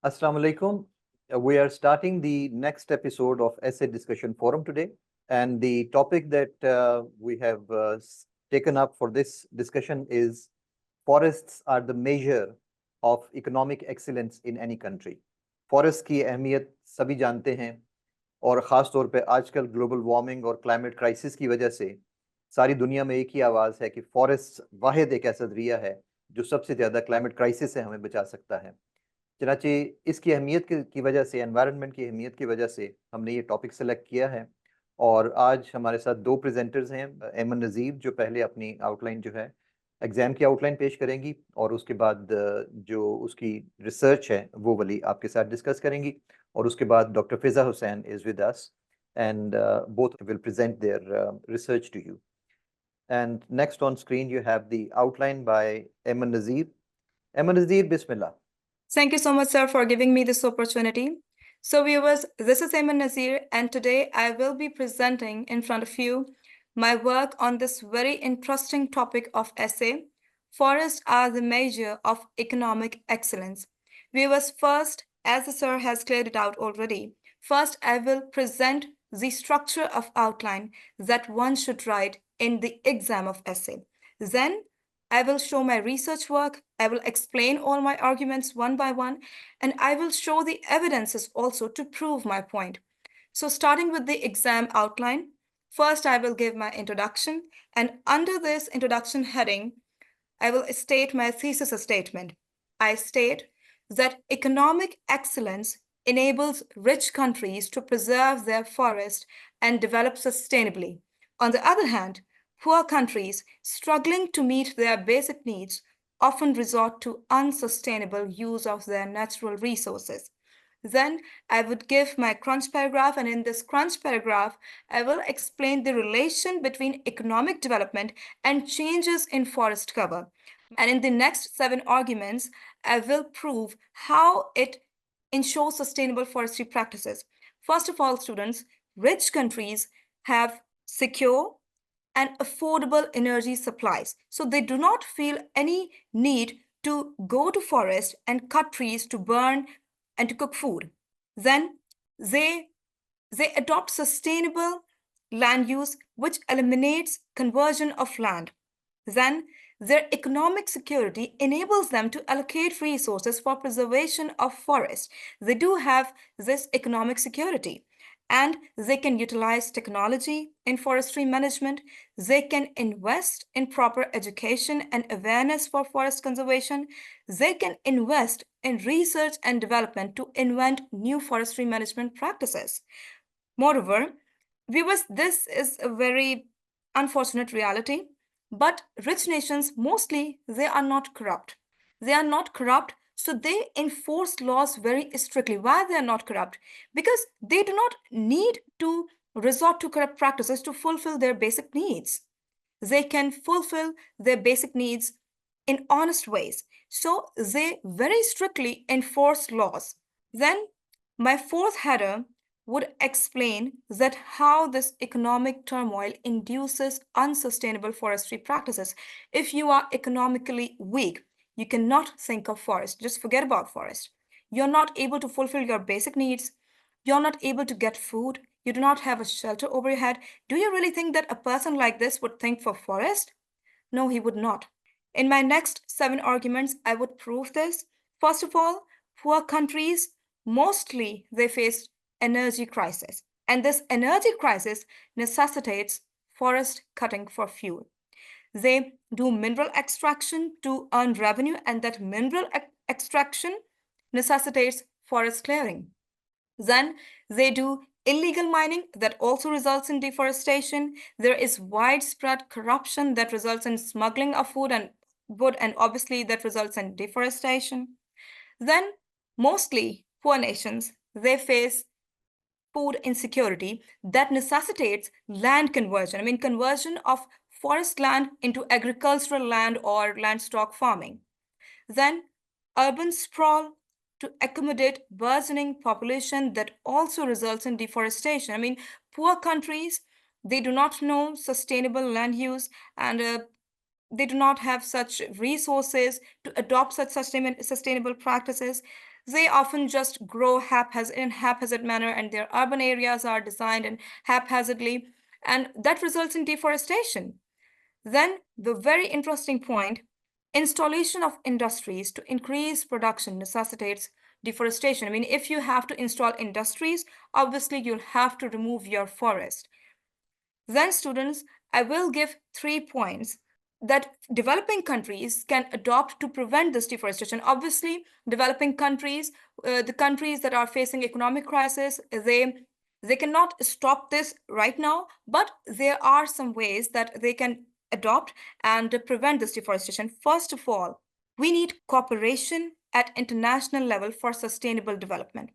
Assalamu alaikum. We are starting the next episode of Essay Discussion Forum today. And the topic that we have taken up for this discussion is forests are the measure of economic excellence in any country. Forest की अहमियत सभी जानते हैं और ख़ास तौर पे आजकल ग्लोबल वार्मिंग और क्लाइमेट क्राइसिस की वजह से सारी दुनिया में एक ही आवाज़ है कि फॉरेस्ट वाहिद एक ऐसा ज़रिया है जो सबसे ज़्यादा क्लाइमेट क्राइसिस से हमें बचा सकता है। चनाचे इसकी अहमियत की वजह से, एनवायरनमेंट की अहमियत की वजह से हमने ये टॉपिक सेलेक्ट किया है। और आज हमारे साथ दो प्रेजेंटर्स हैं, एमन नज़ीर जो पहले अपनी आउटलाइन जो है एग्ज़ाम की आउटलाइन पेश करेंगी और उसके बाद जो उसकी रिसर्च है वो वाली आपके साथ डिस्कस करेंगी। और उसके बाद doctor Fiza Hussain is with us and both will present their research to you. And next on screen you have the outline by Eman Nazir. Eman Nazir, Bismillah. Thank you so much, sir, for giving me this opportunity. So viewers, this is Eman Nazir, and today I will be presenting in front of you my work on this very interesting topic of essay. Forests are the measure of economic excellence. Viewers, first, as the sir has cleared it out already, first I will present the structure of outline that one should write in the exam of essay. Then I will show my research work, I will explain all my arguments one by one, and I will show the evidences also to prove my point. So starting with the exam outline, first I will give my introduction, and under this introduction heading, I will state my thesis statement. I state that economic excellence enables rich countries to preserve their forest and develop sustainably. On the other hand, poor countries struggling to meet their basic needs often resort to unsustainable use of their natural resources. Then I would give my crunch paragraph, and in this crunch paragraph, I will explain the relation between economic development and changes in forest cover. And in the next 7 arguments, I will prove how it ensure sustainable forestry practices. First of all, students, rich countries have secure and affordable energy supplies. So they do not feel any need to go to forest and cut trees to burn and to cook food. Then they adopt sustainable land use, which eliminates conversion of land. Then their economic security enables them to allocate resources for preservation of forests. They do have this economic security, and they can utilize technology in forestry management. They can invest in proper education and awareness for forest conservation. They can invest in research and development to invent new forestry management practices. Moreover, viewers, this is a very unfortunate reality. But rich nations, mostly, they are not corrupt. They are not corrupt, so they enforce laws very strictly. Why they are not corrupt? Because they do not need to resort to corrupt practices to fulfill their basic needs. They can fulfill their basic needs in honest ways. So they very strictly enforce laws. Then my fourth header would explain that how this economic turmoil induces unsustainable forestry practices. If you are economically weak, you cannot think of forest. Just forget about forest. You're not able to fulfill your basic needs. You're not able to get food. You do not have a shelter over your head. Do you really think that a person like this would think for forest? No, he would not. In my next 7 arguments, I would prove this. First of all, poor countries, mostly they face energy crisis, and this energy crisis necessitates forest cutting for fuel. They do mineral extraction to earn revenue, and that mineral extraction necessitates forest clearing. Then they do illegal mining that also results in deforestation. There is widespread corruption that results in smuggling of food and wood, and obviously that results in deforestation. Then mostly poor nations, they face food insecurity that necessitates land conversion. I mean, conversion of forest land into agricultural land or livestock farming. Then urban sprawl to accommodate burgeoning population that also results in deforestation. I mean, poor countries, they do not know sustainable land use, and they do not have such resources to adopt such sustainable practices. they often just grow in haphazard manner, and their urban areas are designed in haphazardly, and that results in deforestation. Then the very interesting point, installation of industries to increase production necessitates deforestation. I mean, if you have to install industries, obviously you'll have to remove your forest. Then students, I will give 3 points that developing countries can adopt to prevent this deforestation. Obviously, developing countries, the countries that are facing economic crisis, they cannot stop this right now, but there are some ways that they can adopt and prevent this deforestation. First of all, we need cooperation at international level for sustainable development.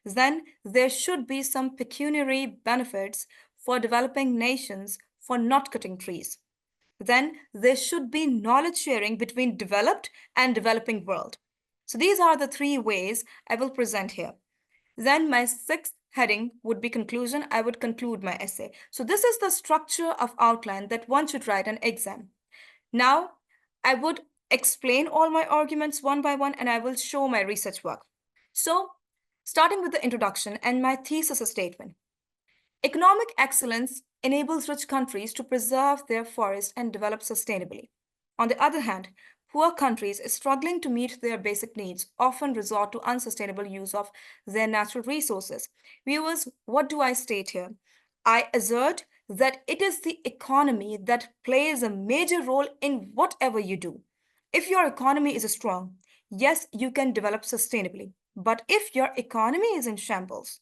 Then there should be some pecuniary benefits for developing nations for not cutting trees. Then there should be knowledge sharing between developed and developing world. So these are the 3 ways I will present here. Then my 6th heading would be conclusion. I would conclude my essay. So this is the structure of outline that one should write an exam. Now, I would explain all my arguments one by one, and I will show my research work. So, starting with the introduction and my thesis statement. Economic excellence enables rich countries to preserve their forests and develop sustainably. On the other hand, poor countries struggling to meet their basic needs often resort to unsustainable use of their natural resources. Viewers, what do I state here? I assert that it is the economy that plays a major role in whatever you do. If your economy is strong, yes, you can develop sustainably. But if your economy is in shambles,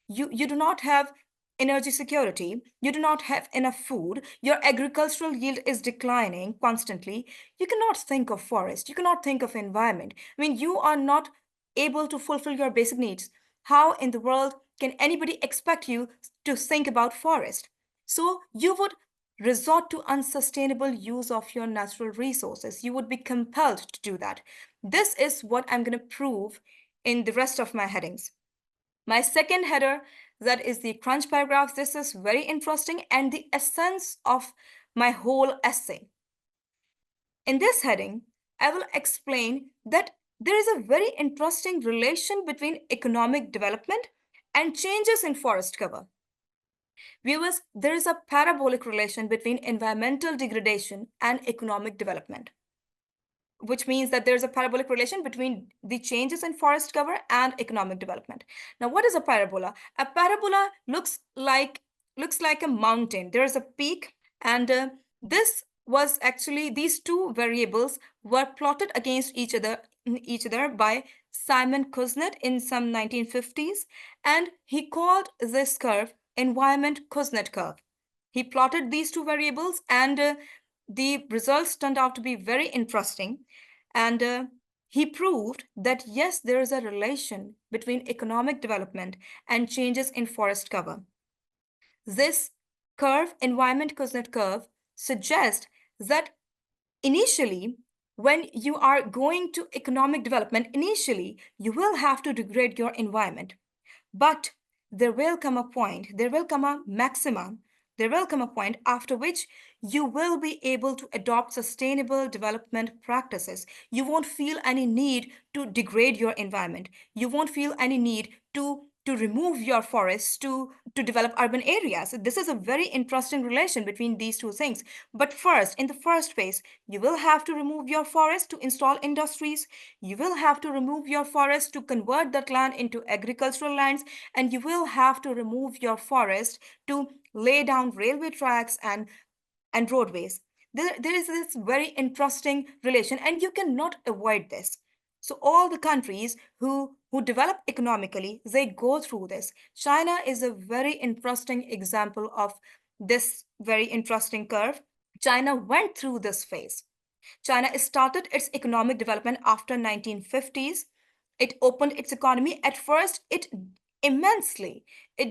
you do not have energy security, you do not have enough food, your agricultural yield is declining constantly, you cannot think of forest, you cannot think of environment. I mean, you are not able to fulfill your basic needs. How in the world can anybody expect you to think about forest? So you would resort to unsustainable use of your natural resources. You would be compelled to do that. This is what I'm going to prove in the rest of my headings. My second header, that is the crunch paragraph. This is very interesting and the essence of my whole essay. In this heading, I will explain that there is a very interesting relation between economic development and changes in forest cover. Viewers, there is a parabolic relation between environmental degradation and economic development, which means that there's a parabolic relation between the changes in forest cover and economic development. Now, what is a parabola? A parabola looks like a mountain. There's a peak, and this was actually, these 2 variables were plotted against each other by Simon Kuznets in some 1950s, and he called this curve environment Kuznets curve. He plotted these 2 variables, and the results turned out to be very interesting. And he proved that yes, there is a relation between economic development and changes in forest cover. This curve, environment Kuznets curve, suggests that initially, when you are going to economic development, initially, you will have to degrade your environment. But there will come a point, there will come a maximum, there will come a point after which you will be able to adopt sustainable development practices. You won't feel any need to degrade your environment. You won't feel any need to remove your forests to develop urban areas. This is a very interesting relation between these 2 things. But first, in the first phase, you will have to remove your forest to install industries. You will have to remove your forest to convert that land into agricultural lands. And you will have to remove your forest to lay down railway tracks and roadways. There is this very interesting relation, and you cannot avoid this. So all the countries who develop economically, they go through this. China is a very interesting example of this very interesting curve. China went through this phase. China started its economic development after 1950s. It opened its economy. At first, it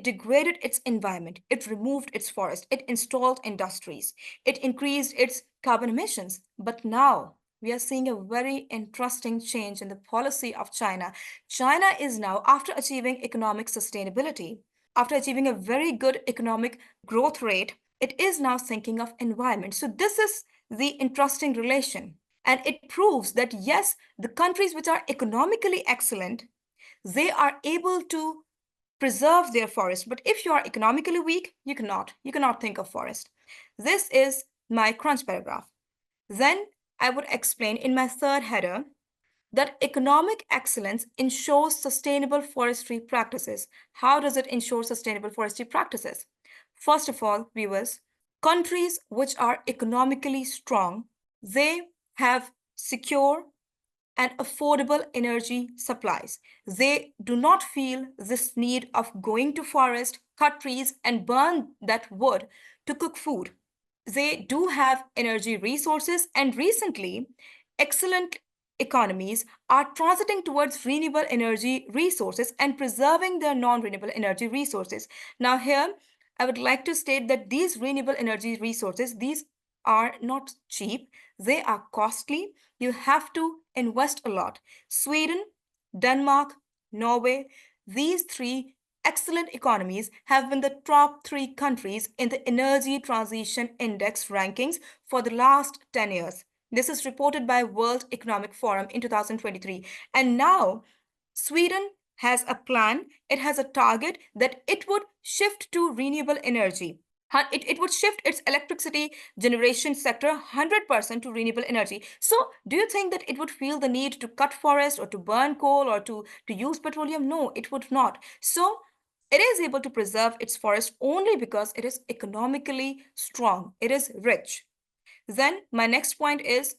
degraded its environment. It removed its forest. It installed industries. It increased its carbon emissions. But now we are seeing a very interesting change in the policy of China. China is now, after achieving economic sustainability, after achieving a very good economic growth rate, it is now thinking of environment. So this is the interesting relation. And it proves that yes, the countries which are economically excellent, they are able to preserve their forest. But if you are economically weak, you cannot think of forest. This is my crunch paragraph. Then I would explain in my third header that economic excellence ensures sustainable forestry practices. How does it ensure sustainable forestry practices? First of all, viewers, countries which are economically strong, they have secure and affordable energy supplies. They do not feel this need of going to forest, cut trees, and burn that wood to cook food. They do have energy resources, and recently, excellent economies are transiting towards renewable energy resources and preserving their non-renewable energy resources. Now here, I would like to state that these renewable energy resources, these are not cheap, they are costly. You have to invest a lot. Sweden, Denmark, Norway, these three excellent economies have been the top 3 countries in the Energy Transition Index rankings for the last 10 years. This is reported by World Economic Forum in 2023. And now Sweden has a plan, it has a target that it would shift to renewable energy. It would shift its electricity generation sector 100% to renewable energy. So do you think that it would feel the need to cut forest or to burn coal or to use petroleum? No, it would not. So it is able to preserve its forest only because it is economically strong. It is rich. Then my next point is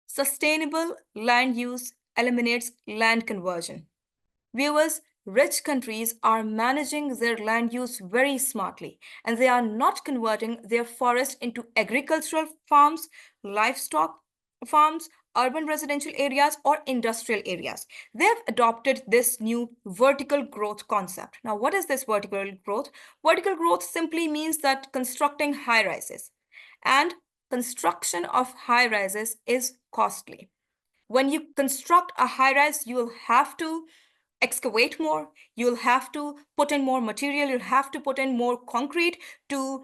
sustainable land use eliminates land conversion. Viewers, rich countries are managing their land use very smartly, and they are not converting their forest into agricultural farms, livestock farms, urban residential areas, or industrial areas. They have adopted this new vertical growth concept. Now, what is this vertical growth? Vertical growth simply means that constructing high rises, and construction of high rises is costly. When you construct a high rise, you will have to excavate more, you'll have to put in more material, you'll have to put in more concrete to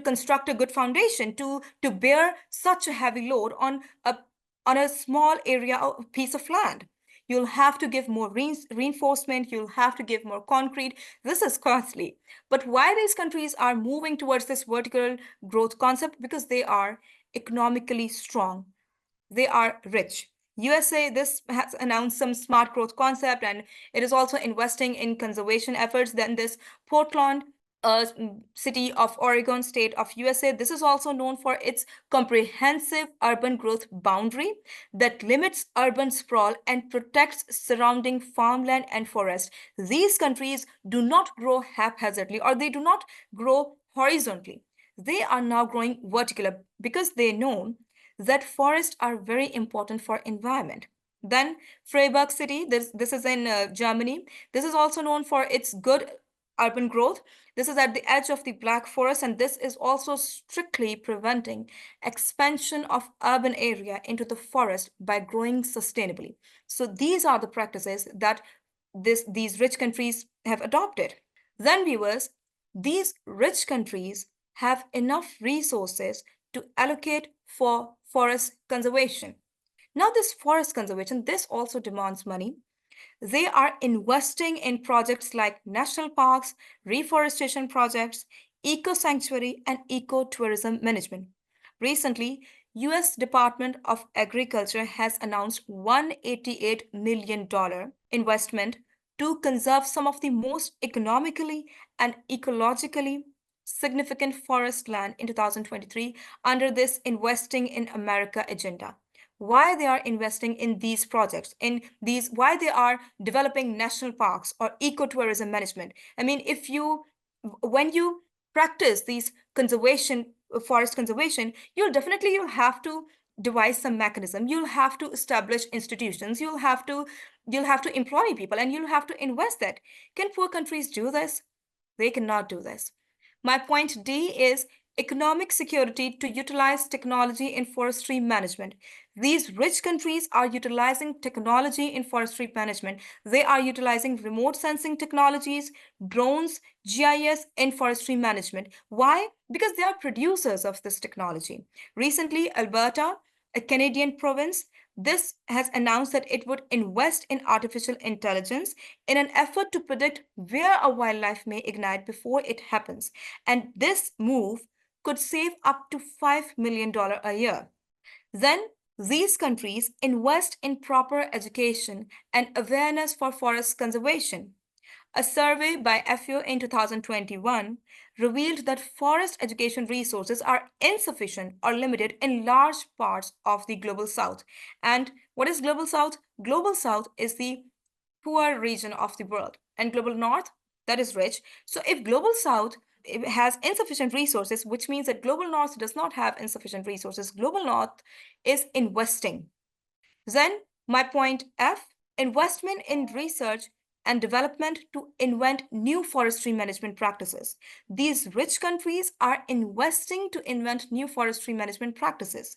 construct a good foundation, to bear such a heavy load on a small area, a piece of land. You'll have to give more reinforcement, you'll have to give more concrete. This is costly. But why these countries are moving towards this vertical growth concept? Because they are economically strong, they are rich. USA, this has announced some smart growth concept, and it is also investing in conservation efforts. Then this Portland, city of Oregon, state of USA, this is also known for its comprehensive urban growth boundary that limits urban sprawl and protects surrounding farmland and forest. These countries do not grow haphazardly, or they do not grow horizontally. They are now growing vertically because they know that forests are very important for environment. Then Freiburg city, this is in Germany. This is also known for its good urban growth. This is at the edge of the Black Forest, and this is also strictly preventing expansion of urban area into the forest by growing sustainably. So these are the practices that these rich countries have adopted. Then viewers, these rich countries have enough resources to allocate for forest conservation. Now this forest conservation, this also demands money. They are investing in projects like national parks, reforestation projects, eco-sanctuary, and eco-tourism management. Recently, US Department of Agriculture has announced $188 million investment to conserve some of the most economically and ecologically significant forest land in 2023 under this Investing in America agenda. Why they are investing in these projects, why they are developing national parks or ecotourism management. I mean, when you practice these forest conservation, you'll have to devise some mechanism. You'll have to establish institutions. You'll have to employ people, and you'll have to invest that. Can poor countries do this? They cannot do this. My point D is economic security to utilize technology in forestry management. These rich countries are utilizing technology in forestry management. They are utilizing remote sensing technologies, drones, GIS in forestry management. Why? Because they are producers of this technology. Recently, Alberta, a Canadian province, this has announced that it would invest in artificial intelligence in an effort to predict where a wildlife may ignite before it happens. And this move could save up to $5 million a year. Then these countries invest in proper education and awareness for forest conservation. A survey by FAO in 2021 revealed that forest education resources are insufficient or limited in large parts of the Global South. And what is Global South? Global South is the poor region of the world, and Global North, that is rich. So if Global South has insufficient resources, which means that Global North does not have insufficient resources, Global North is investing. Then my point F, investment in research and development to invent new forestry management practices. These rich countries are investing to invent new forestry management practices.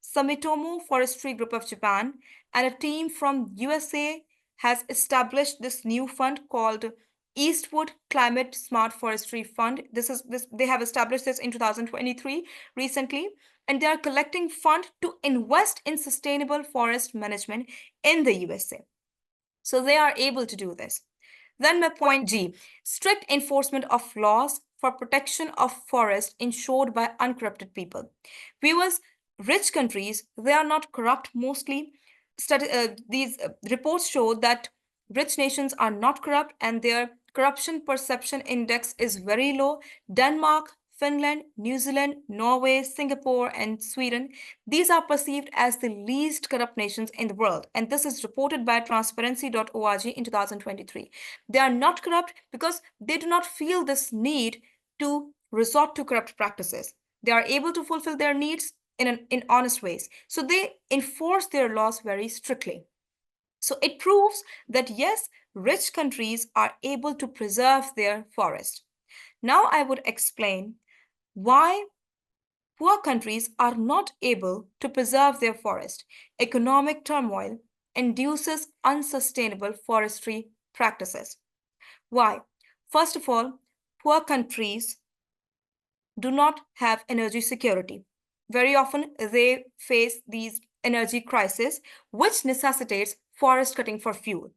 Sumitomo Forestry Group of Japan and a team from USA has established this new fund called Eastwood Climate Smart Forestry Fund. They have established this in 2023 recently, and they are collecting funds to invest in sustainable forest management in the USA. So they are able to do this. Then my point G, strict enforcement of laws for protection of forest ensured by uncorrupted people. Viewers, rich countries, they are not corrupt mostly. These reports show that rich nations are not corrupt and their corruption perception index is very low. Denmark, Finland, New Zealand, Norway, Singapore, and Sweden, these are perceived as the least corrupt nations in the world. And this is reported by transparency.org in 2023. They are not corrupt because they do not feel this need to resort to corrupt practices. They are able to fulfill their needs in honest ways. So they enforce their laws very strictly. So it proves that yes, rich countries are able to preserve their forest. Now I would explain why poor countries are not able to preserve their forest. Economic turmoil induces unsustainable forestry practices. Why? First of all, poor countries do not have energy security. Very often they face these energy crises, which necessitates forest cutting for fuel,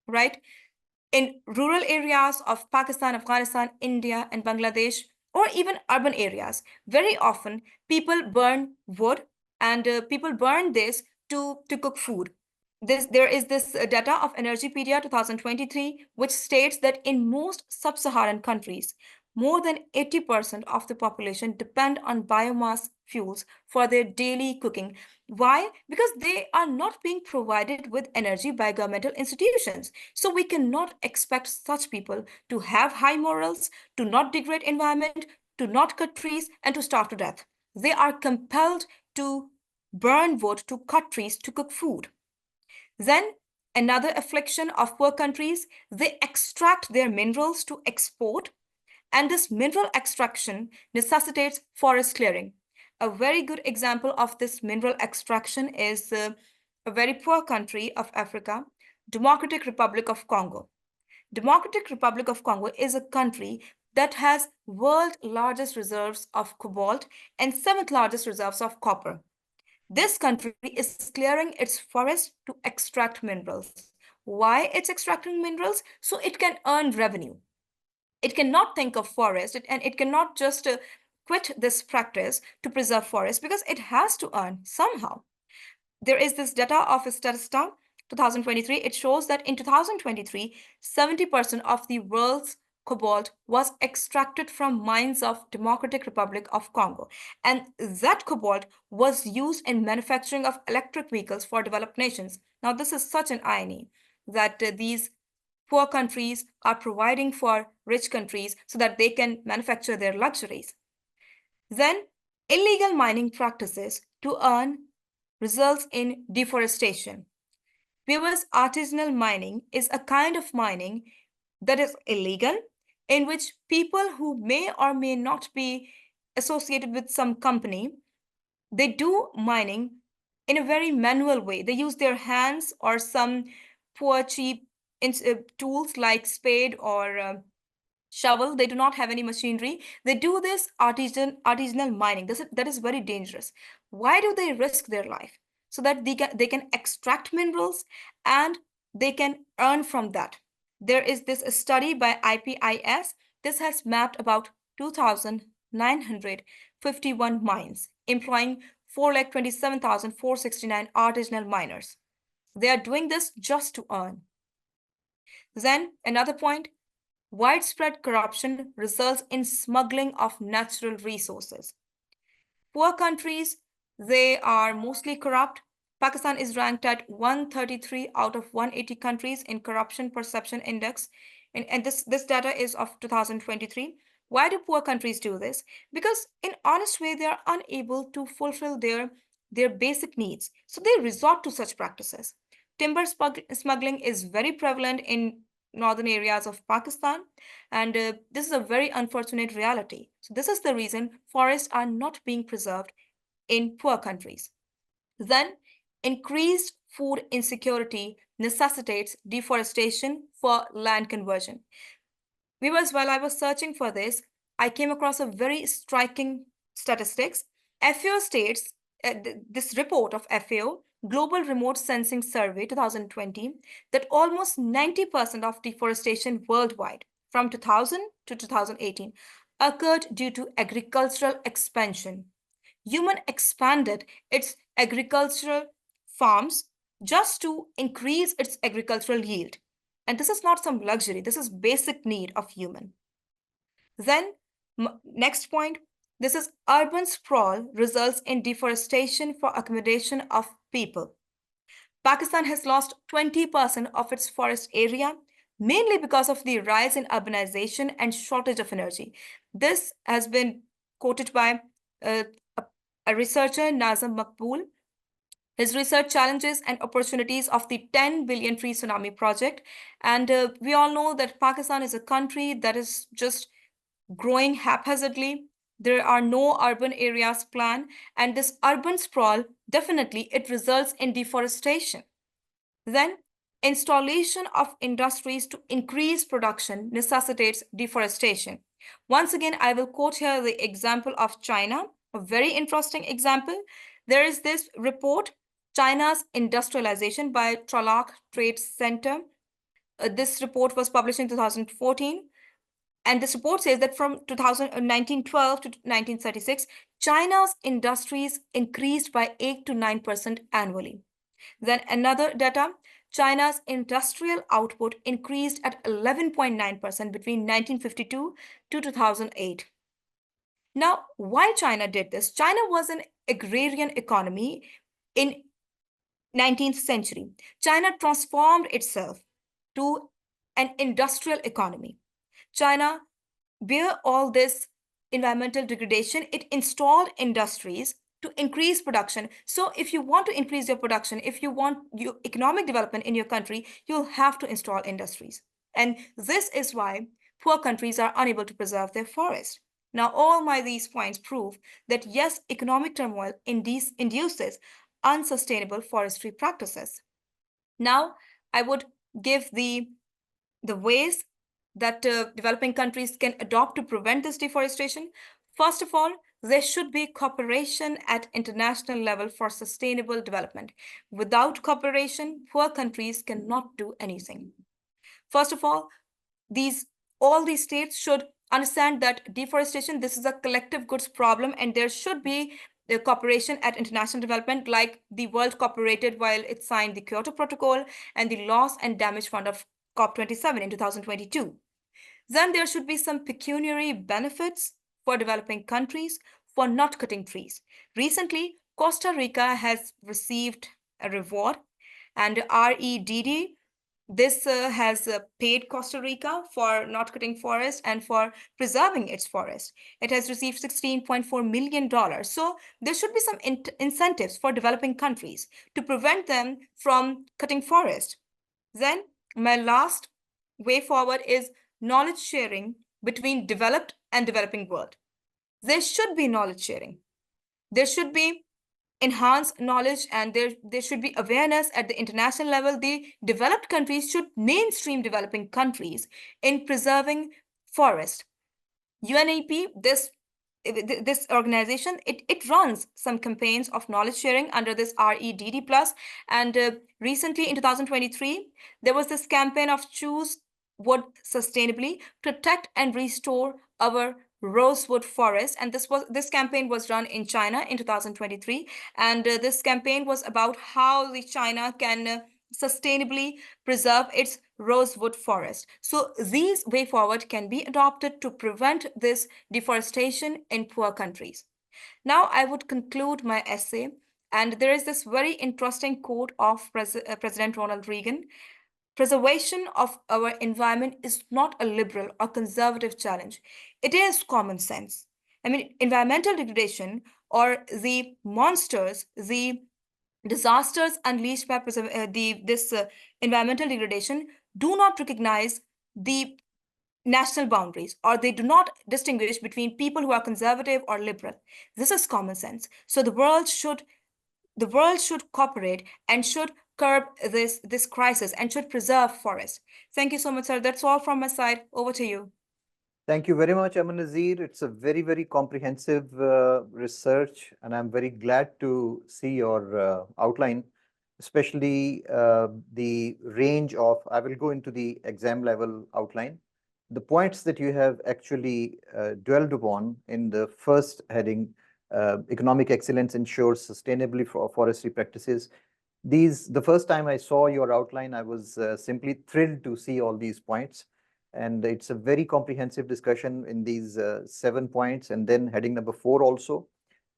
right? In rural areas of Pakistan, Afghanistan, India, and Bangladesh, or even urban areas, very often people burn wood and people burn this to cook food. There is this data of Energypedia 2023, which states that in most sub-Saharan countries, more than 80% of the population depend on biomass fuels for their daily cooking. Why? Because they are not being provided with energy by governmental institutions. So we cannot expect such people to have high morals, to not degrade environment, to not cut trees, and to starve to death. They are compelled to burn wood, to cut trees, to cook food. Then another affliction of poor countries, they extract their minerals to export, and this mineral extraction necessitates forest clearing. A very good example of this mineral extraction is a very poor country of Africa, Democratic Republic of Congo. Democratic Republic of Congo is a country that has world's largest reserves of cobalt and seventh largest reserves of copper. This country is clearing its forest to extract minerals. Why it's extracting minerals? So it can earn revenue. It cannot think of forest and it cannot just quit this practice to preserve forest because it has to earn somehow. There is this data of Statista 2023. It shows that in 2023, 70% of the world's cobalt was extracted from mines of Democratic Republic of Congo. And that cobalt was used in manufacturing of electric vehicles for developed nations. Now, this is such an irony that these poor countries are providing for rich countries so that they can manufacture their luxuries. Then, illegal mining practices to earn results in deforestation. Viewers, artisanal mining is a kind of mining that is illegal, in which people who may or may not be associated with some company, they do mining in a very manual way. They use their hands or some poor cheap tools like spade or shovel. They do not have any machinery. They do this artisanal mining. That is very dangerous. Why do they risk their life? so that they can extract minerals and they can earn from that. There is this study by IPIS. This has mapped about 2,951 mines, employing 4,27,469 artisanal miners. They are doing this just to earn. Then another point, widespread corruption results in smuggling of natural resources. Poor countries, they are mostly corrupt. Pakistan is ranked at 133 out of 180 countries in Corruption Perception Index. And this data is of 2023. Why do poor countries do this? Because in honest way, they are unable to fulfill their basic needs. So they resort to such practices. Timber smuggling is very prevalent in northern areas of Pakistan, and this is a very unfortunate reality. So this is the reason forests are not being preserved in poor countries. Then increased food insecurity necessitates deforestation for land conversion. Viewers, while I was searching for this, I came across a very striking statistics. FAO states, this report of FAO, Global Remote Sensing Survey 2020, that almost 90% of deforestation worldwide from 2000 to 2018 occurred due to agricultural expansion. Human expanded its agricultural farms just to increase its agricultural yield. And this is not some luxury, this is basic need of human. Then, next point, this is urban sprawl results in deforestation for accommodation of people. Pakistan has lost 20% of its forest area, mainly because of the rise in urbanization and shortage of energy. This has been quoted by a researcher, Nazam Makbul. His research challenges and opportunities of the 10 billion tree tsunami project. And we all know that Pakistan is a country that is just growing haphazardly. There are no urban areas planned, and this urban sprawl, definitely it results in deforestation. Then installation of industries to increase production necessitates deforestation. Once again, I will quote here the example of China, a very interesting example. There is this report, China's industrialization by Tralak Trade Center. This report was published in 2014. And this report says that from 1912 to 1936, China's industries increased by 8 to 9% annually. Then another data, China's industrial output increased at 11.9% between 1952 to 2008. Now, why China did this? China was an agrarian economy in 19th century. China transformed itself to an industrial economy. China, where all this environmental degradation, it installed industries to increase production. So if you want to increase your production, if you want your economic development in your country, you'll have to install industries. And this is why poor countries are unable to preserve their forest. Now, all these points prove that yes, economic turmoil induces unsustainable forestry practices. Now, I would give the ways that developing countries can adopt to prevent this deforestation. First of all, there should be cooperation at international level for sustainable development. Without cooperation, poor countries cannot do anything. First of all, all these states should understand that deforestation, this is a collective goods problem, and there should be the cooperation at international development, like the world cooperated while it signed the Kyoto Protocol and the Loss and Damage Fund of COP27 in 2022. Then there should be some pecuniary benefits for developing countries for not cutting trees. Recently, Costa Rica has received a reward, and REDD, this has paid Costa Rica for not cutting forest and for preserving its forest. It has received $16.4 million. So there should be some incentives for developing countries to prevent them from cutting forest. Then my last way forward is knowledge sharing between developed and developing world. There should be knowledge sharing. There should be enhanced knowledge, and there should be awareness at the international level. The developed countries should mainstream developing countries in preserving forest. UNEP, this this organization, it runs some campaigns of knowledge sharing under this REDD plus. And recently in 2023, there was this campaign of choose wood sustainably, protect and restore our rosewood forest. And this campaign was run in China in 2023. And this campaign was about how the China can sustainably preserve its rosewood forest. So these way forward can be adopted to prevent this deforestation in poor countries. Now I would conclude my essay, and there is this very interesting quote of President Ronald Reagan. Preservation of our environment is not a liberal or conservative challenge. It is common sense. I mean, environmental degradation or the monsters, the disasters unleashed by this environmental degradation do not recognize the national boundaries, or they do not distinguish between people who are conservative or liberal. This is common sense. So the world should cooperate and should curb this crisis and should preserve forests. Thank you so much, sir. That's all from my side. Over to you. Thank you very much, Aman Nazir. It's a very, very comprehensive research, and I'm very glad to see your outline, especially the range of, I will go into the exam level outline. The points that you have actually dwelled upon in the first heading, economic excellence ensures sustainably for forestry practices. The first time I saw your outline, I was simply thrilled to see all these points. And it's a very comprehensive discussion in these 7 points. And then heading number 4 also,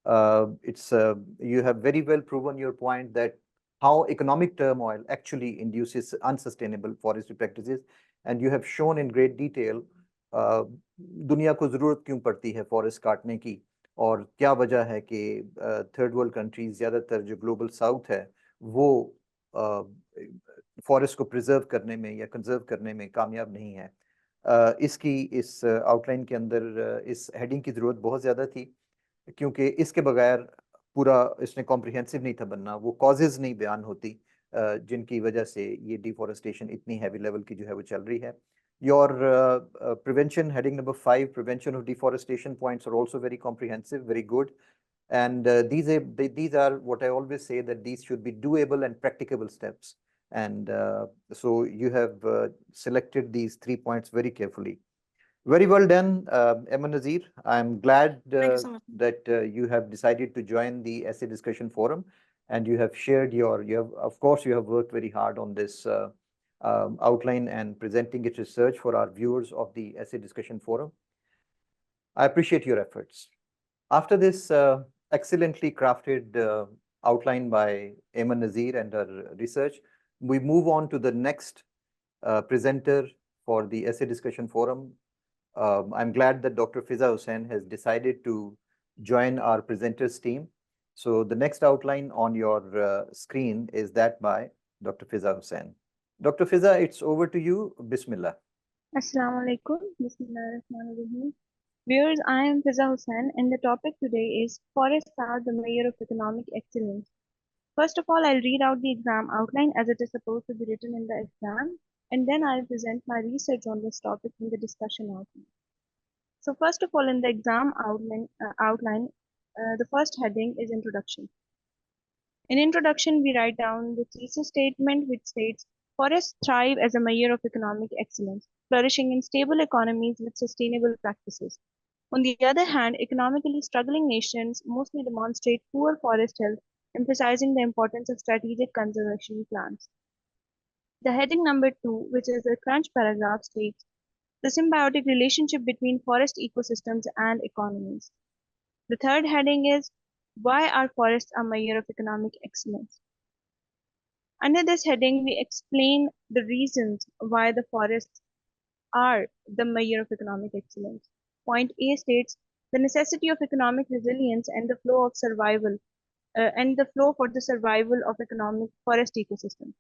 you have very well proven your point that how economic turmoil actually induces unsustainable forestry practices. And you have shown in great detail दुनिया को जरूरत क्यों पड़ती है forest काटने की, और क्या वजह है कि थर्ड वर्ल्ड कंट्रीज, ज्यादातर जो ग्लोबल साउथ है, वो फॉरेस्ट को प्रिजर्व करने में या कंजर्व करने में कामयाब नहीं है. इस आउटलाइन के अंदर इस हेडिंग की ज़रूरत बहुत ज़्यादा थी, क्योंकि इसके बगैर पूरा इसने कॉम्प्रिहेंसिव नहीं था बनना. वो कॉजेज़ नहीं बयान होती जिनकी वजह से ये डिफॉरेस्टेशन इतनी हैवी लेवल की जो है वो चल रही है. Your prevention, heading number 5, prevention of deforestation points are also very comprehensive, very good. And these are what I always say, that these should be doable and practicable steps. And so you have selected these 3 points very carefully. Very well done, Aman Nazir. I'm glad that you have decided to join the Essay Discussion Forum, and you have shared of course, you have worked very hard on this outline and presenting its research for our viewers of the Essay Discussion Forum. I appreciate your efforts. After this excellently crafted outline by Aman Nazir and her research, we move on to the next presenter for the Essay Discussion Forum. I'm glad that Dr. Fiza Hussain has decided to join our presenters team. So the next outline on your screen is that by Dr. Fiza Hussain. Dr. Fiza, it's over to you. Bismillah. Assalamu alaikum. Bismillahirrahmanirrahim. Viewers, I am Fiza Hussain, and the topic today is Forests are the measure of economic excellence. First of all, I'll read out the exam outline as it is supposed to be written in the exam, and then I'll present my research on this topic in the discussion outline. So first of all, in the exam outline, the first heading is Introduction. In introduction, we write down the thesis statement, which states, forests thrive as a measure of economic excellence, flourishing in stable economies with sustainable practices. On the other hand, economically struggling nations mostly demonstrate poor forest health, emphasizing the importance of strategic conservation plans. The heading number 2, which is the crunch paragraph, states the symbiotic relationship between forest ecosystems and economies. The third heading is why are forests a measure of economic excellence? Under this heading, we explain the reasons why the forests are the measure of economic excellence. Point A states the necessity of economic resilience and the flow of survival and the flow for the survival of economic forest ecosystem.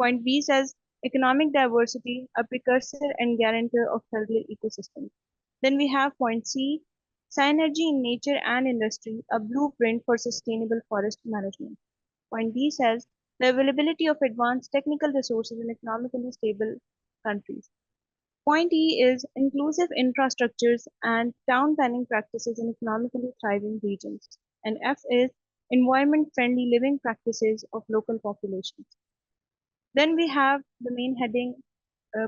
Point B says economic diversity, a precursor and guarantor of healthier ecosystems. Then we have point C, synergy in nature and industry, a blueprint for sustainable forest management. Point D says the availability of advanced technical resources in economically stable countries. Point E is inclusive infrastructures and town planning practices in economically thriving regions. And F is environment-friendly living practices of local populations. Then we have the main heading,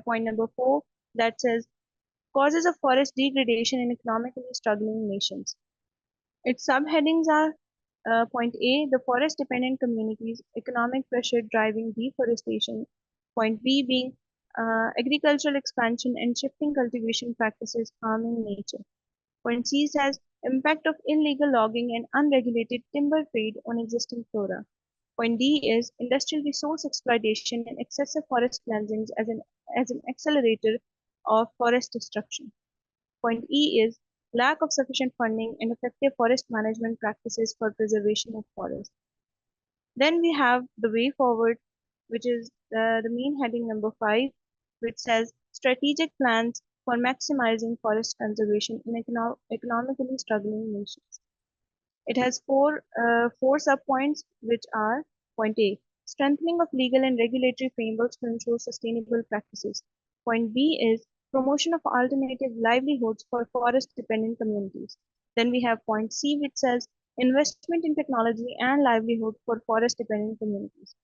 point number 4, that says causes of forest degradation in economically struggling nations. Its subheadings are point A, the forest dependent communities, economic pressure driving deforestation. Point B being agricultural expansion and shifting cultivation practices harming nature. Point C says impact of illegal logging and unregulated timber trade on existing flora. Point D is industrial resource exploitation and excessive forest cleansings as an accelerator of forest destruction. Point E is lack of sufficient funding and effective forest management practices for preservation of forests. Then we have the way forward, which is the main heading number 5, which says strategic plans for maximizing forest conservation in economically struggling nations. It has four subpoints, which are point A, strengthening of legal and regulatory frameworks to ensure sustainable practices. Point B is promotion of alternative livelihoods for forest-dependent communities. Then we have point C, which says investment in technology and livelihood for forest-dependent communities.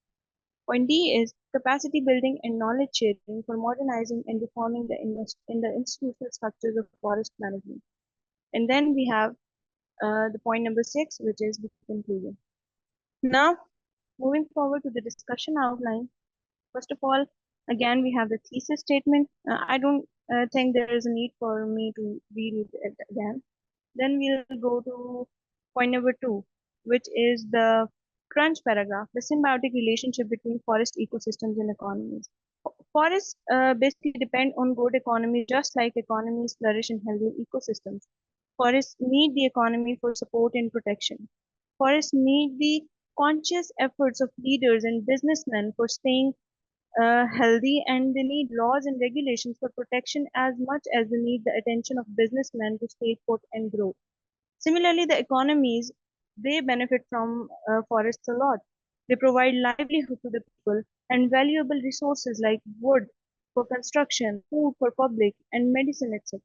Point D is capacity building and knowledge sharing for modernizing and reforming the institutional structures of forest management. And then we have the point number 6, which is the conclusion. Now, moving forward to the discussion outline, first of all, again, we have the thesis statement. I don't think there is a need for me to read it again. Then we'll go to point number 2, which is the crunch paragraph, the symbiotic relationship between forest ecosystems and economies. Forests basically depend on good economies, just like economies flourish in healthy ecosystems. Forests need the economy for support and protection. Forests need the conscious efforts of leaders and businessmen for staying healthy, and they need laws and regulations for protection as much as they need the attention of businessmen to stay put and grow. Similarly, the economies, they benefit from forests a lot. They provide livelihood to the people and valuable resources like wood for construction, food for public, and medicine, etc.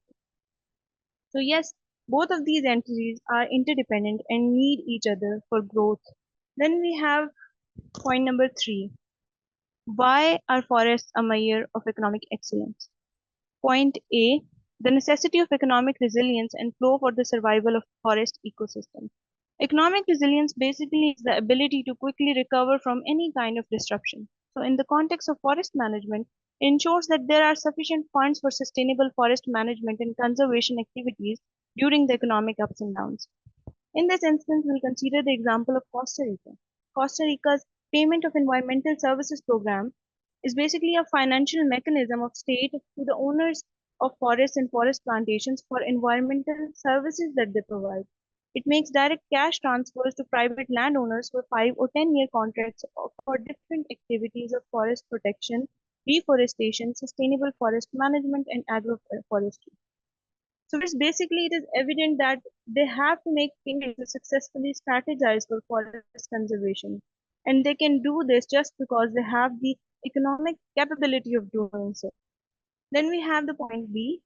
So yes, both of these entities are interdependent and need each other for growth. Then we have point number 3. Why are forests a measure of economic excellence? Point A, the necessity of economic resilience and flow for the survival of forest ecosystems. Economic resilience basically is the ability to quickly recover from any kind of disruption. So in the context of forest management, it ensures that there are sufficient funds for sustainable forest management and conservation activities during the economic ups and downs. In this instance, we'll consider the example of Costa Rica. Costa Rica's Payment of Environmental Services Program is basically a financial mechanism of state to the owners of forests and forest plantations for environmental services that they provide. It makes direct cash transfers to private landowners for 5 or 10-year contracts for different activities of forest protection, reforestation, sustainable forest management, and agroforestry. So it's basically, it is evident that they have to make payments to successfully strategize for forest conservation. And they can do this just because they have the economic capability of doing so. Then we have the point B,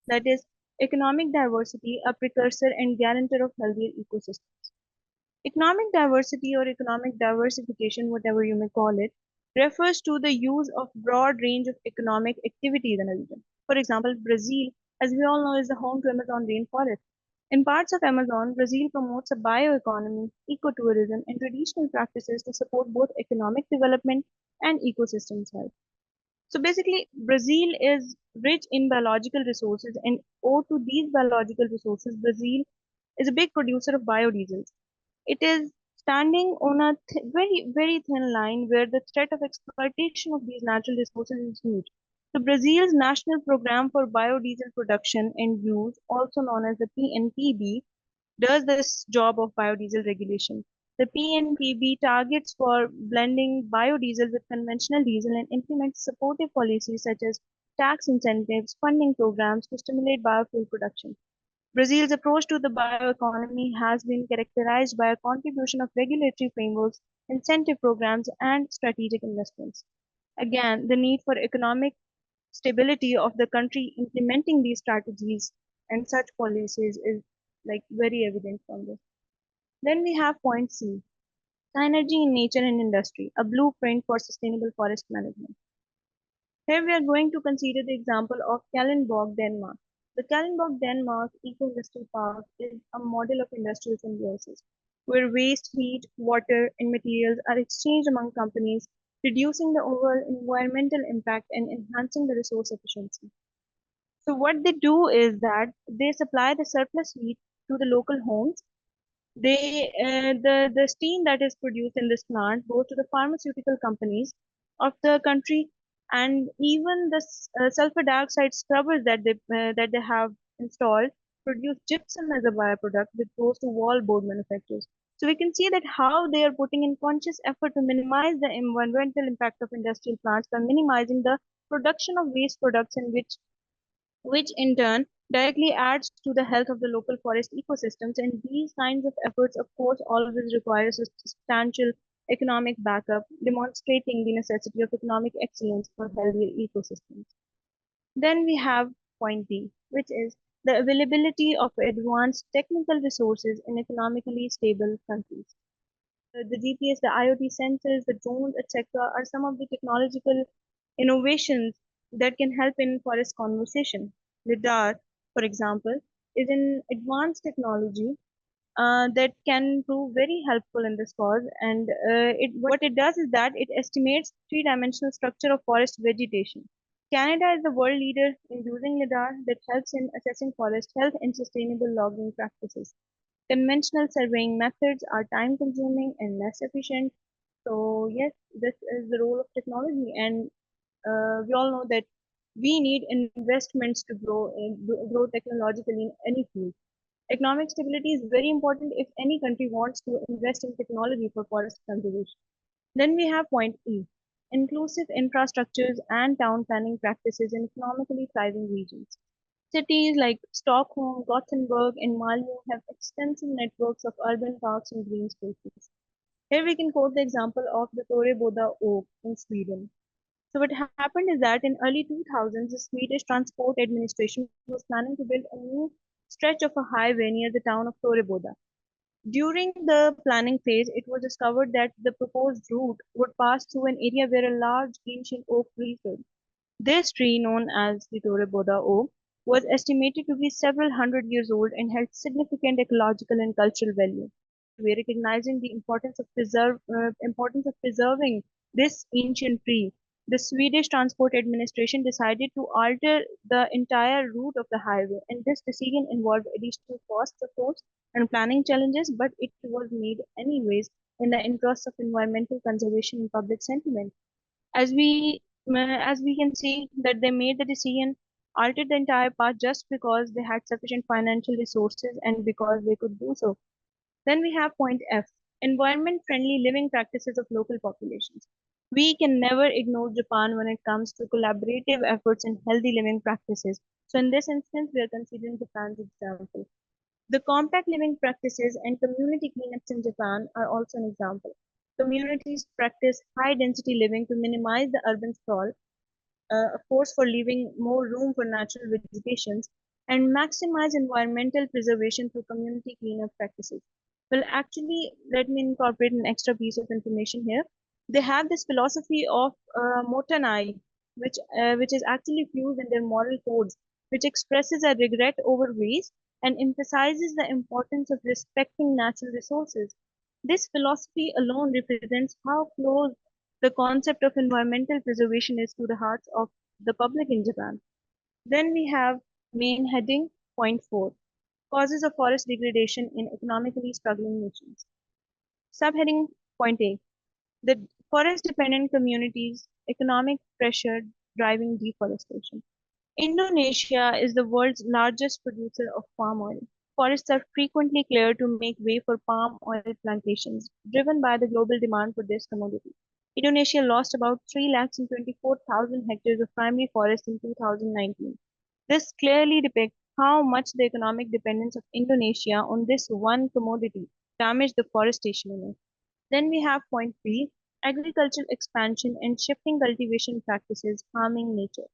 that is economic diversity, a precursor and guarantor of healthier ecosystems. Economic diversity or economic diversification, whatever you may call it, refers to the use of broad range of economic activities in a region. For example, Brazil, as we all know, is the home to Amazon rainforest. In parts of Amazon, Brazil promotes a bioeconomy, ecotourism, and traditional practices to support both economic development and ecosystems health. So basically, Brazil is rich in biological resources, and owed to these biological resources, Brazil is a big producer of biodiesels. It is standing on a very, very thin line where the threat of exploitation of these natural resources is huge. So Brazil's National Program for Biodiesel Production and Use, also known as the PNPB, does this job of biodiesel regulation. The PNPB targets for blending biodiesel with conventional diesel and implements supportive policies such as tax incentives, funding programs to stimulate biofuel production. Brazil's approach to the bioeconomy has been characterized by a contribution of regulatory frameworks, incentive programs, and strategic investments. Again, the need for economic stability of the country implementing these strategies and such policies is like very evident from this. Then we have point C, synergy in nature and industry, a blueprint for sustainable forest management. Here we are going to consider the example of Kalundborg, Denmark. The Kalundborg, Denmark Eco-Industrial Park is a model of industrial symbiosis, where waste, heat, water, and materials are exchanged among companies, reducing the overall environmental impact and enhancing the resource efficiency. So what they do is that they supply the surplus heat to the local homes. The steam that is produced in this plant goes to the pharmaceutical companies of the country, and even the sulfur dioxide scrubbers that they have installed produce gypsum as a byproduct, which goes to wallboard manufacturers. So we can see that how they are putting in conscious effort to minimize the environmental impact of industrial plants by minimizing the production of waste products, in which in turn directly adds to the health of the local forest ecosystems. And these kinds of efforts, of course, always require a substantial economic backup, demonstrating the necessity of economic excellence for healthier ecosystems. Then we have point D, which is the availability of advanced technical resources in economically stable countries. The GPS, the IoT sensors, the drones, etc., are some of the technological innovations that can help in forest conservation. LIDAR, for example, is an advanced technology that can prove very helpful in this cause. And what it does is that it estimates three-dimensional structure of forest vegetation. Canada is the world leader in using LIDAR that helps in assessing forest health and sustainable logging practices. Conventional surveying methods are time consuming and less efficient. So yes, this is the role of technology, and we all know that we need investments to grow technologically in any field. Economic stability is very important if any country wants to invest in technology for forest conservation. Then we have point E, inclusive infrastructures and town planning practices in economically thriving regions. Cities like Stockholm, Gothenburg, and Malmö have extensive networks of urban parks and green spaces. Here we can quote the example of the Toreboda Oak in Sweden. So what happened is that in early 2000s, the Swedish Transport Administration was planning to build a new stretch of a highway near the town of Toreboda. During the planning phase, it was discovered that the proposed route would pass through an area where a large ancient oak tree stood. This tree, known as the Toreboda oak, was estimated to be several hundred years old and held significant ecological and cultural value. We are recognizing the importance of preserving this ancient tree. The Swedish Transport Administration decided to alter the entire route of the highway, and this decision involved additional costs, of course, and planning challenges, but it was made anyways in the interest of environmental conservation and public sentiment. As we can see that they made the decision, altered the entire path just because they had sufficient financial resources and because they could do so. Then we have point F, environment-friendly living practices of local populations. We can never ignore Japan when it comes to collaborative efforts and healthy living practices. So in this instance, we are considering Japan's example. The compact living practices and community cleanups in Japan are also an example. Communities practice high-density living to minimize the urban sprawl, of course, for leaving more room for natural vegetations, and maximize environmental preservation through community cleanup practices. Well, actually, let me incorporate an extra piece of information here. They have this philosophy of motanai, which is actually fused in their moral codes, which expresses a regret over waste and emphasizes the importance of respecting natural resources. This philosophy alone represents how close the concept of environmental preservation is to the hearts of the public in Japan. Then we have main heading, point 4, causes of forest degradation in economically struggling nations. Subheading, point A, the forest-dependent communities, economic pressure driving deforestation. Indonesia is the world's largest producer of palm oil. Forests are frequently cleared to make way for palm oil plantations, driven by the global demand for this commodity. Indonesia lost about 3,24,000 hectares of primary forest in 2019. This clearly depicts how much the economic dependence of Indonesia on this one commodity damaged the forestation in it. Then we have point B, agricultural expansion and shifting cultivation practices harming nature.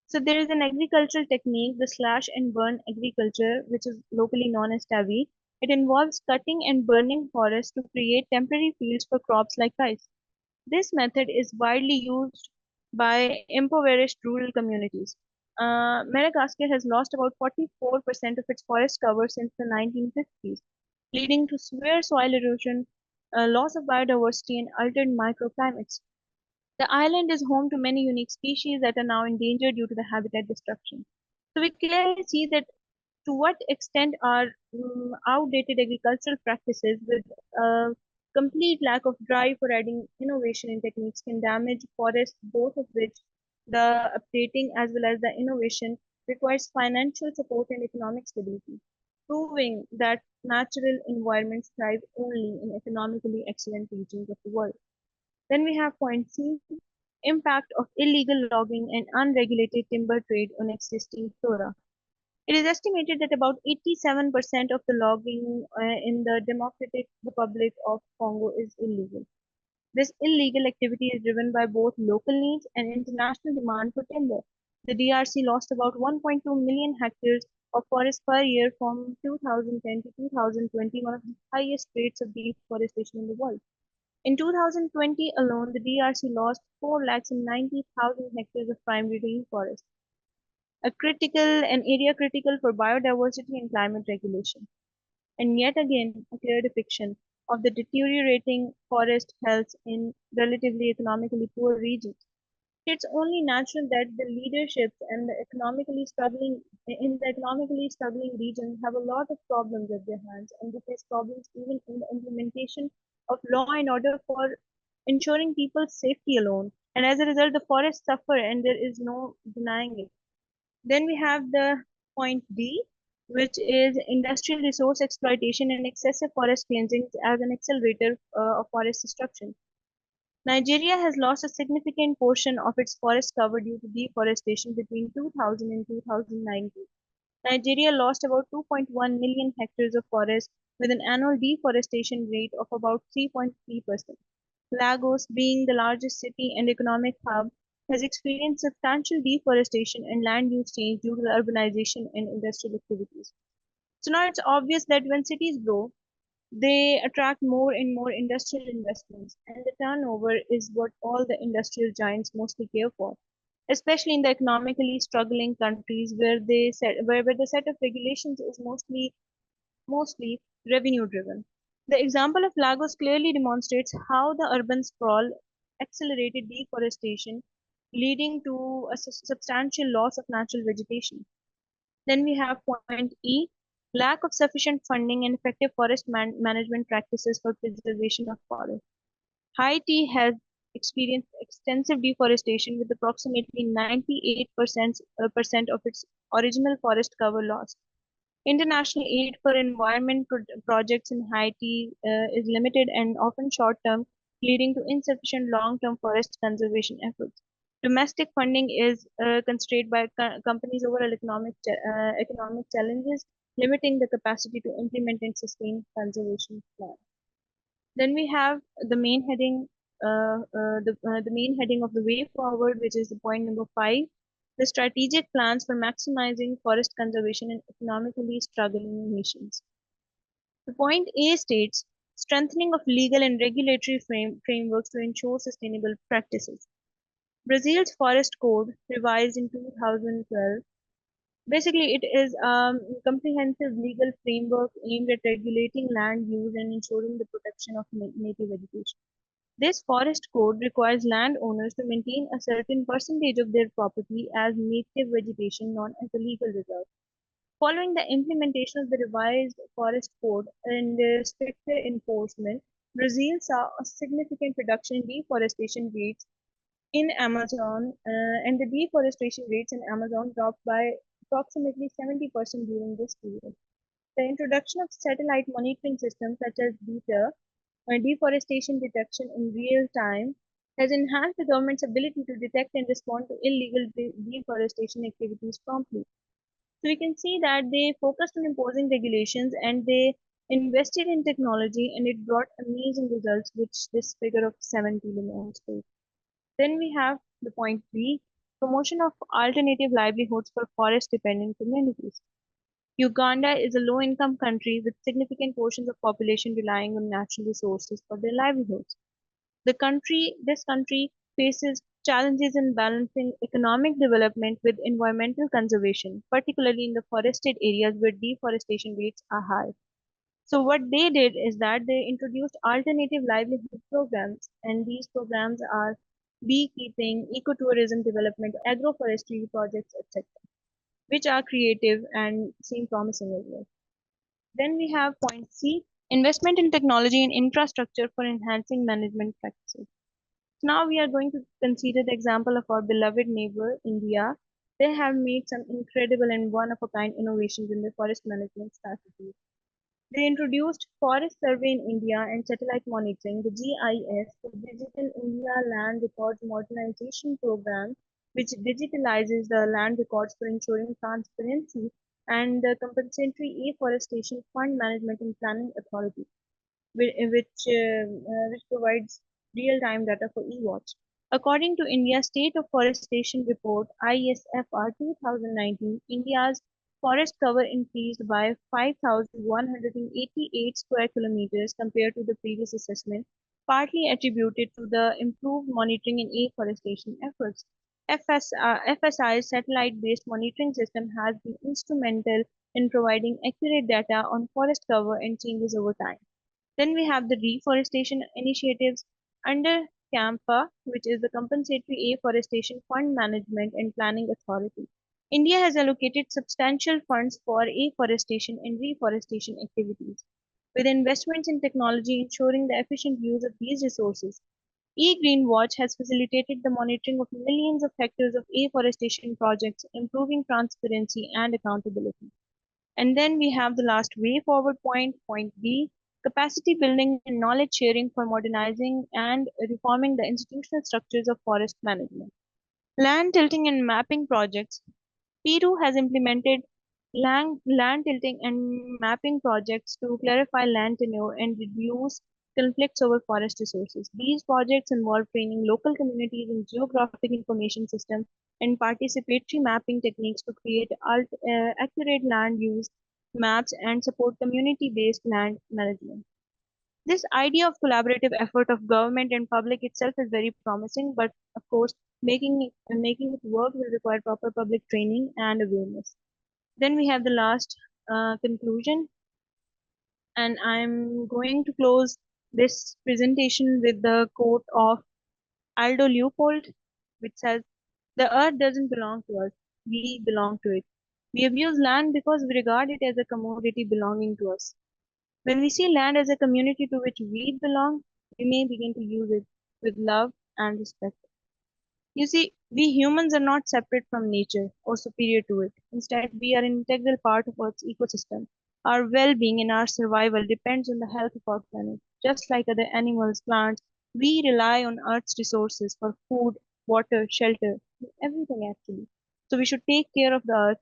So there is an agricultural technique, the slash and burn agriculture, which is locally known as tavi. It involves cutting and burning forests to create temporary fields for crops like rice. This method is widely used by impoverished rural communities. Madagascar has lost about 44% of its forest cover since the 1950s, leading to severe soil erosion, loss of biodiversity, and altered microclimates. The island is home to many unique species that are now endangered due to the habitat destruction. So we clearly see that to what extent are outdated agricultural practices with a complete lack of drive for adding innovation in techniques can damage forests, both of which the updating as well as the innovation requires financial support and economic stability, proving that natural environments thrive only in economically excellent regions of the world. Then we have point C, impact of illegal logging and unregulated timber trade on existing flora. It is estimated that about 87% of the logging in the Democratic Republic of Congo is illegal. This illegal activity is driven by both local needs and international demand for timber. The DRC lost about 1.2 million hectares of forest per year from 2010 to 2020, one of the highest rates of deforestation in the world. In 2020 alone, the DRC lost 4,90,000 hectares of primary rainforest, an area critical for biodiversity and climate regulation. And yet again, a clear depiction of the deteriorating forest health in relatively economically poor regions. It's only natural that the leaderships and the economically struggling regions have a lot of problems at their hands, and they face problems even in the implementation of law and order for ensuring people's safety alone. And as a result, the forests suffer, and there is no denying it. Then we have the point D, which is industrial resource exploitation and excessive forest cleansing as an accelerator of forest destruction. Nigeria has lost a significant portion of its forest cover due to deforestation between 2000 and 2019. Nigeria lost about 2.1 million hectares of forest with an annual deforestation rate of about 3.3%. Lagos, being the largest city and economic hub, has experienced substantial deforestation and land use change due to the urbanization and industrial activities. So now it's obvious that when cities grow, they attract more and more industrial investments, and the turnover is what all the industrial giants mostly care for, especially in the economically struggling countries where the set of regulations is mostly revenue driven. The example of Lagos clearly demonstrates how the urban sprawl accelerated deforestation, leading to a substantial loss of natural vegetation. Then we have point E, lack of sufficient funding and effective forest management practices for preservation of forest. Haiti has experienced extensive deforestation with approximately 98% of its original forest cover lost. International aid for environment projects in Haiti is limited and often short-term, leading to insufficient long-term forest conservation efforts. Domestic funding is constrained by companies' overall economic challenges, limiting the capacity to implement and sustain conservation plans. Then we have the main heading, the main heading of the way forward, which is the point number 5. The strategic plans for maximizing forest conservation in economically struggling nations. The point A states strengthening of legal and regulatory frameworks to ensure sustainable practices. Brazil's forest code, revised in 2012, basically it is a comprehensive legal framework aimed at regulating land use and ensuring the protection of native vegetation. This forest code requires landowners to maintain a certain percentage of their property as native vegetation known as a legal reserve. Following the implementation of the revised forest code and stricter enforcement, Brazil saw a significant reduction in deforestation rates in Amazon, and the deforestation rates in Amazon dropped by approximately 70% during this period. The introduction of satellite monitoring systems such as BETA, deforestation detection in real time, has enhanced the government's ability to detect and respond to illegal deforestation activities promptly. So we can see that they focused on imposing regulations and they invested in technology, and it brought amazing results, which this figure of 70 demonstrates. Then we have the point B, promotion of alternative livelihoods for forest-dependent communities. Uganda is a low-income country with significant portions of population relying on natural resources for their livelihoods. This country faces challenges in balancing economic development with environmental conservation, particularly in the forested areas where deforestation rates are high. So what they did is that they introduced alternative livelihood programs, and these programs are beekeeping, ecotourism development, agroforestry projects, etc., which are creative and seem promising as well. Then we have point C, investment in technology and infrastructure for enhancing management practices. Now we are going to consider the example of our beloved neighbor, India. They have made some incredible and one-of-a-kind innovations in their forest management strategies. They introduced Forest Survey in India and satellite monitoring, the GIS, the Digital India Land Records Modernization Program, which digitalizes the land records for ensuring transparency, and the Compensatory Afforestation Fund Management and Planning Authority, which provides real-time data for e-watch. According to India's State of Forestation Report, ISFR 2019, India's forest cover increased by 5,188 square kilometers compared to the previous assessment, partly attributed to the improved monitoring and afforestation efforts. FSI's satellite-based monitoring system has been instrumental in providing accurate data on forest cover and changes over time. Then we have the reforestation initiatives under CAMPA, which is the Compensatory Afforestation Fund Management and Planning Authority. India has allocated substantial funds for afforestation and reforestation activities, with investments in technology ensuring the efficient use of these resources. E-Green Watch has facilitated the monitoring of millions of hectares of afforestation projects, improving transparency and accountability. And then we have the last way forward point, point B, capacity building and knowledge sharing for modernizing and reforming the institutional structures of forest management. Land tilting and mapping projects. Peru has implemented land tilting and mapping projects to clarify land tenure and reduce conflicts over forest resources. These projects involve training local communities in geographic information systems and participatory mapping techniques to create accurate land use maps and support community-based land management. This idea of collaborative effort of government and public itself is very promising, but of course, making it work will require proper public training and awareness. Then we have the last conclusion, and I'm going to close this presentation with the quote of Aldo Leopold, which says, "The earth doesn't belong to us, we belong to it. We abuse land because we regard it as a commodity belonging to us. When we see land as a community to which we belong, we may begin to use it with love and respect." You see, we humans are not separate from nature or superior to it. Instead, we are an integral part of Earth's ecosystem. Our well-being and our survival depends on the health of our planet. Just like other animals, plants, we rely on Earth's resources for food, water, shelter, everything actually. So we should take care of the Earth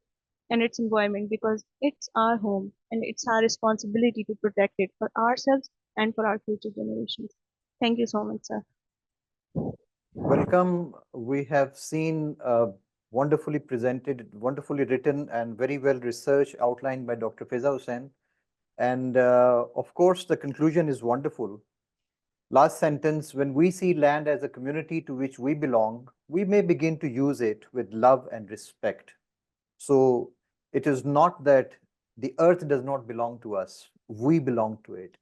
and its environment because it's our home and it's our responsibility to protect it for ourselves and for our future generations. Thank you so much, sir. Welcome. We have seen wonderfully presented, wonderfully written, and very well researched outlined by Dr. Fiza Hussain. And of course, the conclusion is wonderful. Last sentence, when we see land as a community to which we belong, we may begin to use it with love and respect. So it is not that the earth does not belong to us, we belong to it.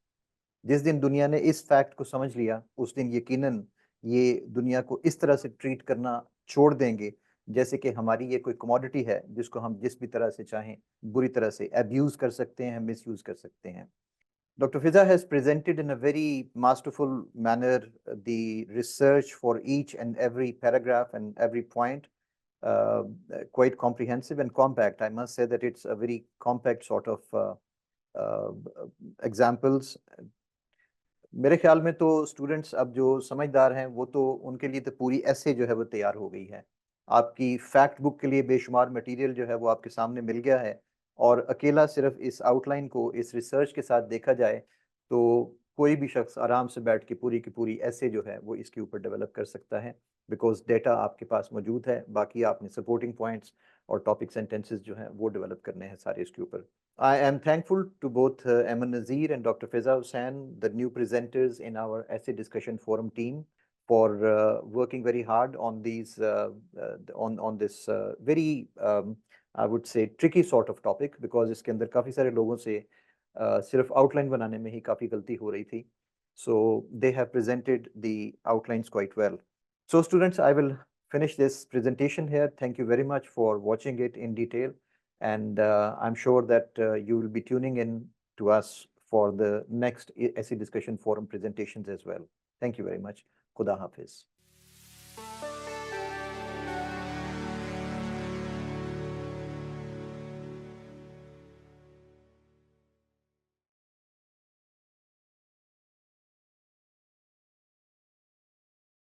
जिस दिन दुनिया ने इस fact को समझ लिया, उस दिन यकीनन ये दुनिया को इस तरह से ट्रीट करना छोड़ देंगे जैसे कि हमारी ये कोई कमोडिटी है जिसको हम जिस भी तरह से चाहें बुरी तरह से अब्यूज कर सकते हैं, मिसयूज कर सकते हैं. Dr. Fiza has presented in a very masterful manner the research for each and every paragraph and every point, quite comprehensive and compact. I must say that it's a very compact sort of examples. मेरे ख्याल में तो students अब जो समझदार हैं वो तो उनके लिए तो पूरी ऐसे जो है वो तैयार हो गई है. आपकी फैक्ट बुक के लिए बेशुमार मटेरियल जो है वो आपके सामने मिल गया है और अकेला सिर्फ इस आउटलाइन को इस रिसर्च के साथ देखा जाए तो कोई भी शख्स आराम से बैठ के पूरी की पूरी ऐसे जो है वो इसके ऊपर डेवलप कर सकता है, बिकॉज डेटा आपके पास मौजूद है, बाकी आपने सपोर्टिंग पॉइंट्स और टॉपिक सेंटेंसेस जो हैं वो डेवलप करने हैं सारे इसके ऊपर. I am thankful to both Eman Nazir and Dr. Fiza Hussain, the new presenters in our essay discussion forum team, for working very hard on these on this very I would say tricky sort of topic, because इसके अंदर काफी सारे लोगों से सिर्फ outline बनाने में ही काफी गलती हो रही थी. So they have presented the outlines quite well. So students, I will finish this presentation here. Thank you very much for watching it in detail. And I'm sure that you will be tuning in to us for the next essay discussion forum presentations as well. Thank you very much. Khuda Hafiz.